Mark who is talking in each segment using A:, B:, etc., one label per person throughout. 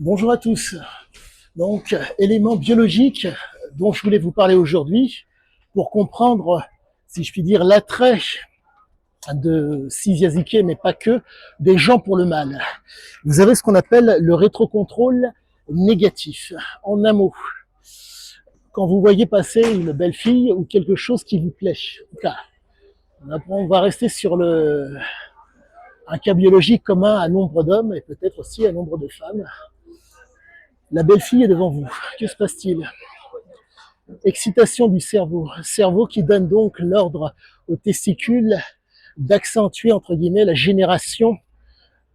A: Bonjour à tous. Donc, éléments biologiques dont je voulais vous parler aujourd'hui pour comprendre, si je puis dire, l'attrait de Cisiazike, mais pas que, des gens pour le mal. Vous avez ce qu'on appelle le rétrocontrôle négatif. En un mot, quand vous voyez passer une belle fille ou quelque chose qui vous plaît, on va rester sur un cas biologique commun à nombre d'hommes et peut-être aussi à nombre de femmes. La belle fille est devant vous. Que se passe-t-il? Excitation du cerveau qui donne donc l'ordre aux testicules d'accentuer entre guillemets la génération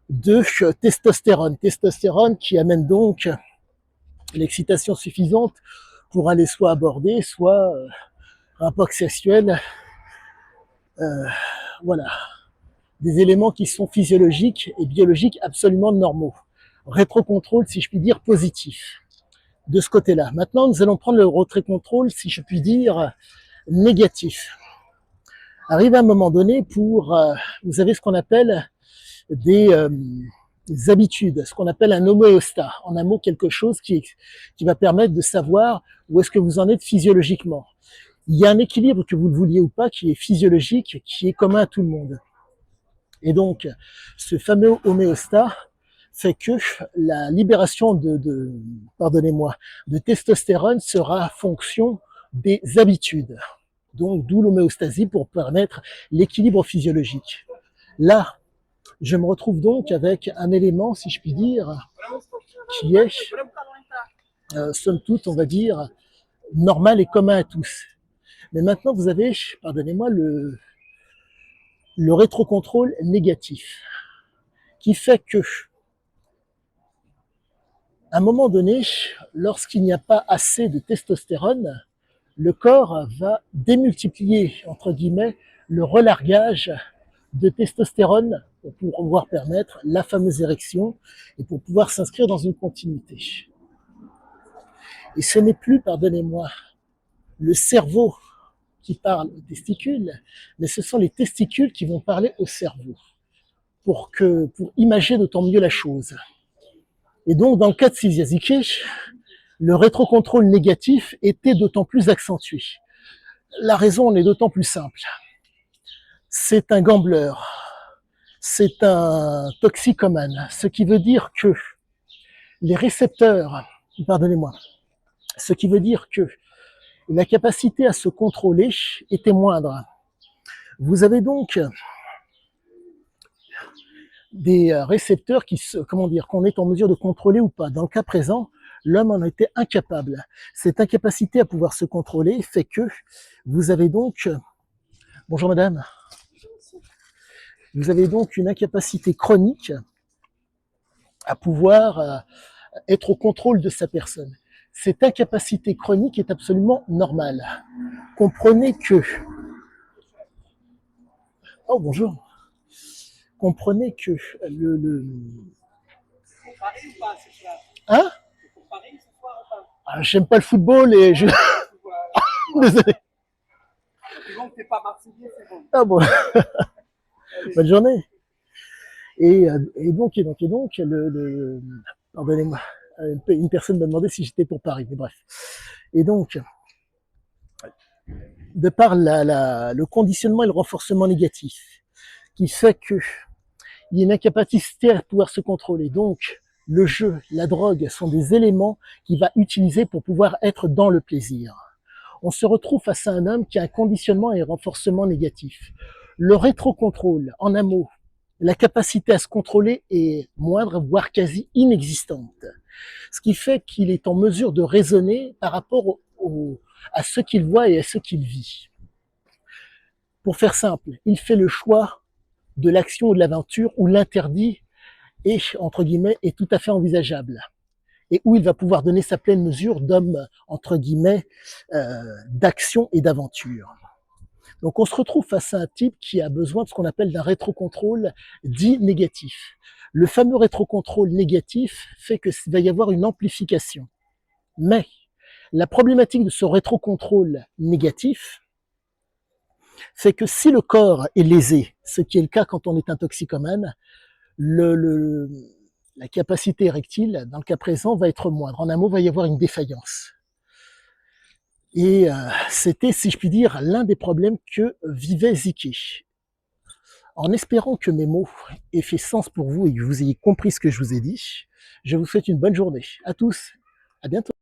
A: de testostérone qui amène donc l'excitation suffisante pour aller soit aborder, soit rapport sexuel, voilà, des éléments qui sont physiologiques et biologiques absolument normaux. Rétrocontrôle, si je puis dire, positif de ce côté-là. Maintenant, nous allons prendre le rétrocontrôle, si je puis dire, négatif. Arrive à un moment donné vous avez ce qu'on appelle des habitudes, ce qu'on appelle un homéostat, en un mot quelque chose qui va permettre de savoir où est-ce que vous en êtes physiologiquement. Il y a un équilibre, que vous le vouliez ou pas, qui est physiologique, qui est commun à tout le monde. Et donc, ce fameux homéostat fait que la libération de testostérone sera fonction des habitudes. Donc, d'où l'homéostasie pour permettre l'équilibre physiologique. Là, je me retrouve donc avec un élément, si je puis dire, qui est, somme toute, on va dire, normal et commun à tous. Mais maintenant, vous avez, pardonnez-moi, le rétrocontrôle négatif, qui fait que, à un moment donné, lorsqu'il n'y a pas assez de testostérone, le corps va démultiplier, entre guillemets, le relargage de testostérone pour pouvoir permettre la fameuse érection et pour pouvoir s'inscrire dans une continuité. Et ce n'est plus, pardonnez-moi, le cerveau qui parle aux testicules, mais ce sont les testicules qui vont parler au cerveau pour imager d'autant mieux la chose. Et donc, dans le cas de Cisiazike, le rétrocontrôle négatif était d'autant plus accentué. La raison en est d'autant plus simple. C'est un gambler, c'est un toxicomane, ce qui veut dire que les récepteurs, pardonnez-moi, ce qui veut dire que la capacité à se contrôler était moindre. Vous avez donc des récepteurs qu'on est en mesure de contrôler ou pas. Dans le cas présent, l'homme en était incapable. Cette incapacité à pouvoir se contrôler fait que vous avez donc, bonjour madame, vous avez donc une incapacité chronique à pouvoir être au contrôle de sa personne. Cette incapacité chronique est absolument normale. Comprenez que... Oh, bonjour. Comprenez que Hein? J'aime pas le football et je... Désolé. Ah bon. Bonne journée. Et donc, pardonnez-moi, une personne m'a demandé si j'étais pour Paris, mais bref. Et donc, de par le conditionnement et le renforcement négatif, qui fait que il y a une incapacité à pouvoir se contrôler. Donc, le jeu, la drogue sont des éléments qu'il va utiliser pour pouvoir être dans le plaisir. On se retrouve face à un homme qui a un conditionnement et un renforcement négatif. Le rétrocontrôle, en un mot, la capacité à se contrôler est moindre, voire quasi inexistante. Ce qui fait qu'il est en mesure de raisonner par rapport à ce qu'il voit et à ce qu'il vit. Pour faire simple, il fait le choix de l'action ou de l'aventure où l'interdit est, entre guillemets, est tout à fait envisageable et où il va pouvoir donner sa pleine mesure d'homme, entre guillemets, d'action et d'aventure. Donc on se retrouve face à un type qui a besoin de ce qu'on appelle d'un rétrocontrôle dit négatif. Le fameux rétrocontrôle négatif fait qu'il va y avoir une amplification. Mais la problématique de ce rétrocontrôle négatif fait que si le corps est lésé, ce qui est le cas quand on est un toxicomane, la capacité érectile, dans le cas présent, va être moindre. En un mot, il va y avoir une défaillance. Et c'était, si je puis dire, l'un des problèmes que vivait Ziké. En espérant que mes mots aient fait sens pour vous et que vous ayez compris ce que je vous ai dit, je vous souhaite une bonne journée. À tous, à bientôt.